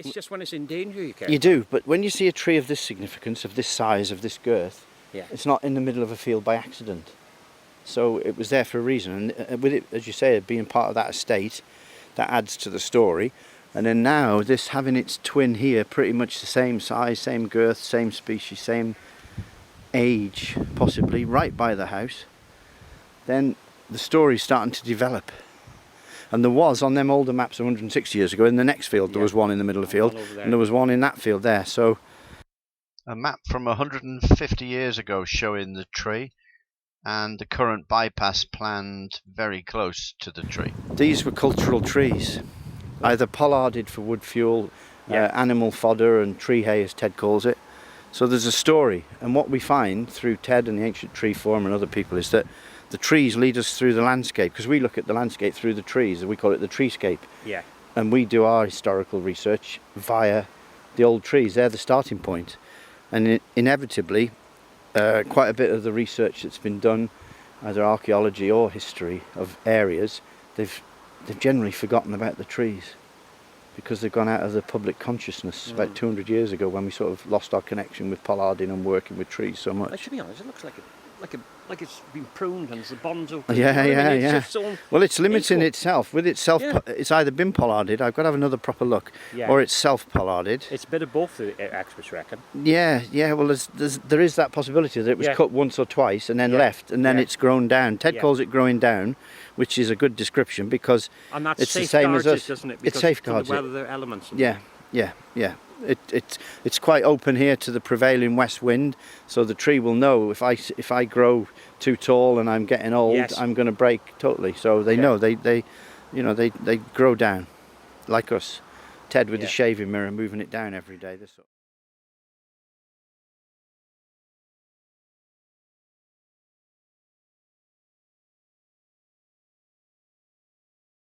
It's just when it's in danger you care. You do, but when you see a tree of this significance, of this size, of this girth, Yeah. it's not in the middle of a field by accident. So it was there for a reason, and with it, as you say, being part of that estate, that adds to the story. And then now, this having its twin here, pretty much the same size, same girth, same species, same age, possibly, right by the house, then the story's starting to develop. And there was, on them older maps 160 years ago, in the next field, there was one in the middle of the field, and there was one in that field there. So a map from 150 years ago showing the tree, and the current bypass planned very close to the tree. These were cultural trees, either pollarded for wood fuel, animal fodder and tree hay as Ted calls it. So there's a story, and what we find through Ted and the Ancient Tree Forum and other people is that the trees lead us through the landscape, because we look at the landscape through the trees, and we call it the treescape. Yeah. And we do our historical research via the old trees. They're the starting point. And inevitably, quite a bit of the research that's been done, either archaeology or history of areas, they've generally forgotten about the trees, because they've gone out of the public consciousness about 200 years ago, when we sort of lost our connection with pollarding and working with trees so much. To be honest, it looks like it's been pruned and the bonds open. Yeah. Well, it's limiting itself. With itself, it's either been pollarded, I've got to have another proper look, or it's self-pollarded. It's a bit of both, the experts reckon. Yeah, well, there is that possibility that it was cut once or twice and then left, and then it's grown down. Ted calls it growing down, which is a good description, because and that's it's the same as us. Doesn't it? It safeguards the weather elements. Yeah. It's quite open here to the prevailing west wind, so the tree will know if I grow too tall and I'm getting old, I'm going to break totally. So they know they grow down, like us. Ted with the shaving mirror moving it down every day. This sort of